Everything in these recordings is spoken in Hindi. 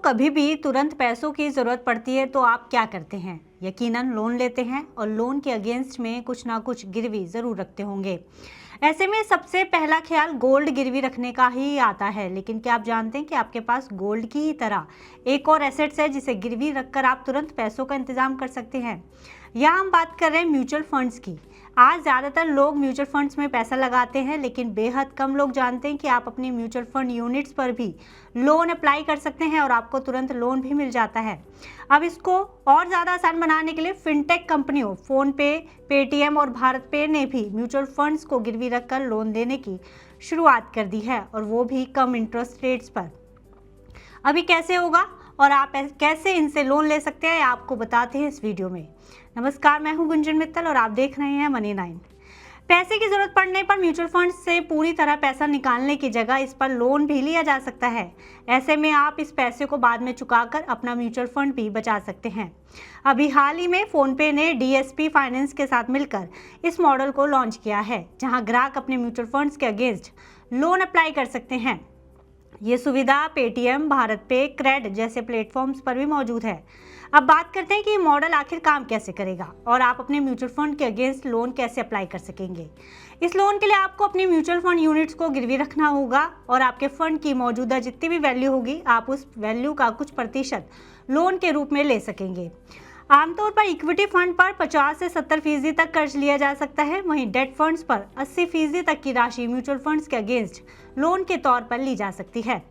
कभी भी तुरंत पैसों की ज़रूरत पड़ती है तो आप क्या करते हैं? यकीनन लोन लेते हैं और लोन के अगेंस्ट में कुछ ना कुछ गिरवी ज़रूर रखते होंगे। ऐसे में सबसे पहला ख्याल गोल्ड गिरवी रखने का ही आता है, लेकिन क्या आप जानते हैं कि आपके पास गोल्ड की ही तरह एक और एसेट्स है जिसे गिरवी रखकर आप तुरंत पैसों का इंतजाम कर सकते हैं। यहाँ हम बात कर रहे हैं म्यूचुअल फंड्स की। आज ज़्यादातर लोग म्यूचुअल फंड्स में पैसा लगाते हैं, लेकिन बेहद कम लोग जानते हैं कि आप अपनी म्यूचुअल फंड यूनिट्स पर भी लोन अप्लाई कर सकते हैं और आपको तुरंत लोन भी मिल जाता है। अब इसको और ज़्यादा आसान बनाने के लिए फिनटेक कंपनियों फोन पे, पेटीएम और भारत पे ने भी म्यूचुअल फंड्स को गिरवी रखकर लोन देने की शुरुआत कर दी है, और वो भी कम इंटरेस्ट रेट्स पर। अभी कैसे होगा और आप कैसे इनसे लोन ले सकते हैं, आपको बताते हैं इस वीडियो में। नमस्कार, मैं हूं गुंजन मित्तल और आप देख रहे हैं मनी 9। पैसे की जरूरत पड़ने पर म्यूचुअल फंड से पूरी तरह पैसा निकालने की जगह इस पर लोन भी लिया जा सकता है। ऐसे में आप इस पैसे को बाद में चुकाकर अपना म्यूचुअल फंड भी बचा सकते हैं। अभी हाल ही में फोनपे ने डीएसपी फाइनेंस के साथ मिलकर इस मॉडल को लॉन्च किया है, जहां ग्राहक अपने म्यूचुअल फंड्स के अगेंस्ट लोन अप्लाई कर सकते हैं। ये सुविधा पेटीएम, भारत पे, क्रेड जैसे प्लेटफॉर्म्स पर भी मौजूद है। अब बात करते हैं कि ये मॉडल आखिर काम कैसे करेगा और आप अपने म्यूचुअल फंड के अगेंस्ट लोन कैसे अप्लाई कर सकेंगे। इस लोन के लिए आपको अपनी म्यूचुअल फंड यूनिट्स को गिरवी रखना होगा और आपके फंड की मौजूदा जितनी भी वैल्यू होगी, आप उस वैल्यू का कुछ प्रतिशत लोन के रूप में ले सकेंगे। आमतौर पर इक्विटी फंड पर 50 से 70% तक कर्ज लिया जा सकता है, वहीं डेट फंड्स पर 80% तक की राशि म्यूचुअल फंड्स के अगेंस्ट लोन के तौर पर ली जा सकती है।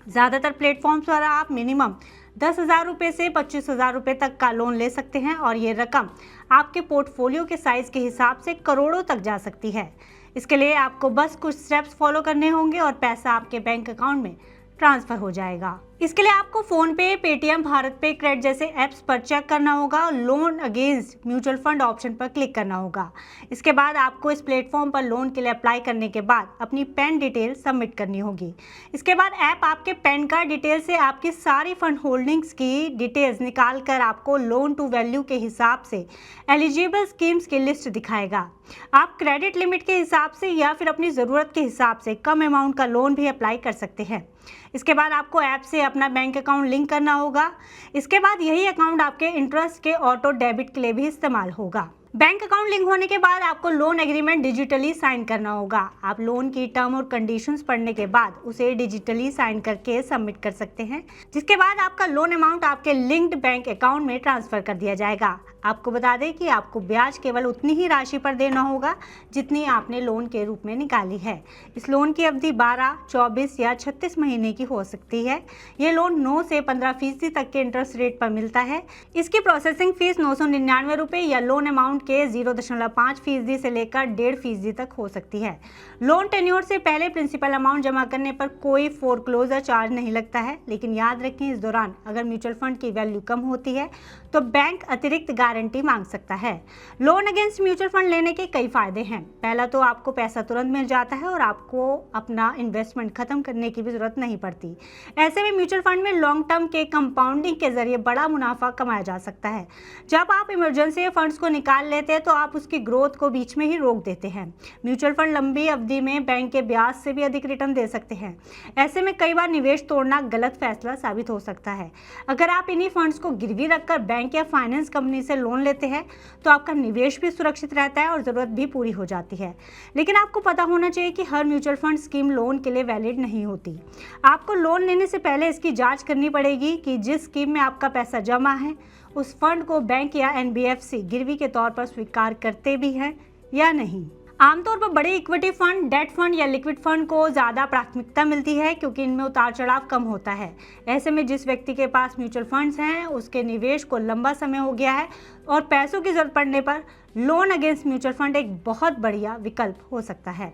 ज़्यादातर प्लेटफॉर्म्स पर आप मिनिमम 10,000 रुपये से 25,000 रुपये तक का लोन ले सकते हैं और ये रकम आपके पोर्टफोलियो के साइज के हिसाब से करोड़ों तक जा सकती है। इसके लिए आपको बस कुछ स्टेप्स फॉलो करने होंगे और पैसा आपके बैंक अकाउंट में ट्रांसफर हो जाएगा। इसके लिए आपको फोन पे, पेटीएम, भारत पे, क्रेड जैसे ऐप्स पर चेक करना होगा और loan against mutual fund option पर क्लिक करना होगा। इसके बाद आपको इस प्लेटफॉर्म पर लोन के लिए अप्लाई करने के बाद अपनी पैन डिटेल सबमिट करनी होगी। इसके बाद ऐप आपके पैन कार्ड डिटेल से आपकी सारी फंड होल्डिंग्स की डिटेल्स निकाल कर आपको लोन टू वैल्यू के हिसाब से एलिजिबल स्कीम्स की लिस्ट दिखाएगा। आप क्रेडिट लिमिट के हिसाब से या फिर अपनी ज़रूरत के हिसाब से कम अमाउंट का लोन भी अप्लाई कर सकते हैं। इसके बाद आपको ऐप से अपना बैंक अकाउंट लिंक करना होगा। इसके बाद यही अकाउंट आपके इंटरेस्ट के ऑटो डेबिट के लिए भी इस्तेमाल होगा। बैंक अकाउंट लिंक होने के बाद आपको लोन एग्रीमेंट डिजिटली साइन करना होगा। आप लोन की टर्म और कंडीशंस पढ़ने के बाद उसे डिजिटली साइन करके सबमिट कर सकते हैं, जिसके बाद आपका लोन अमाउंट आपके लिंक्ड बैंक अकाउंट में ट्रांसफर कर दिया जाएगा। आपको बता दें कि आपको ब्याज केवल उतनी ही राशि पर देना होगा जितनी आपने लोन के रूप में निकाली है। इस लोन की अवधि 12, 24 या 36 महीने की हो सकती है। ये लोन 9 से 15% तक के इंटरेस्ट रेट पर मिलता है। इसकी प्रोसेसिंग फीस 999 रुपये या लोन अमाउंट के 0.5% से लेकर 1.5% तक हो सकती है। लोन टेन्योर से पहले प्रिंसिपल अमाउंट जमा करने पर कोई फोरक्लोजर चार्ज नहीं लगता है, लेकिन याद रखें इस दौरान अगर म्यूचुअल फंड की वैल्यू कम होती है तो बैंक अतिरिक्त गारंटी मांग सकता है। लोन अगेंस्ट म्यूचुअल फंड लेने के कई फायदे हैं। पहला तो आपको पैसा तुरंत मिल जाता है और आपको अपना इन्वेस्टमेंट खत्म करने की भी जरूरत नहीं पड़ती। ऐसे में म्यूचुअल फंड में लॉन्ग टर्म के कंपाउंडिंग के जरिए बड़ा मुनाफा कमाया जा सकता है। जब आप इमरजेंसी फंड्स को निकाल लेते हैं तो आप उसकी ग्रोथ को बीच में ही रोक देते हैं। म्यूचुअल फंड लंबी अवधि में बैंक के ब्याज से भी अधिक रिटर्न दे सकते हैं। ऐसे में कई बार निवेश तोड़ना गलत फैसला साबित हो सकता है। अगर आप इन्हीं फंड्स को गिरवी रखकर बैंक या फाइनेंस कंपनी से लोन लेते हैं तो आपका निवेश भी सुरक्षित रहता है और ज़रूरत भी पूरी हो जाती है। लेकिन आपको पता होना चाहिए कि हर म्यूचुअल फंड स्कीम लोन के लिए वैलिड नहीं होती। आपको लोन लेने से पहले इसकी जांच करनी पड़ेगी कि जिस स्कीम में आपका पैसा जमा है उस फंड को बैंक या एनबीएफसी गिरवी के तौर पर स्वीकार करते भी हैं या नहीं। आमतौर पर बड़े इक्विटी फंड, डेट फंड या लिक्विड फंड को ज़्यादा प्राथमिकता मिलती है क्योंकि इनमें उतार चढ़ाव कम होता है। ऐसे में जिस व्यक्ति के पास म्यूचुअल फंड्स हैं उसके निवेश को लंबा समय हो गया है और पैसों की जरूरत पड़ने पर लोन अगेंस्ट म्यूचुअल फंड एक बहुत बढ़िया विकल्प हो सकता है।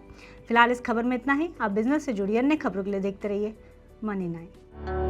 फिलहाल इस खबर में इतना ही। आप बिजनेस से जुड़ी अन्य खबरों के लिए देखते रहिए मनी 9।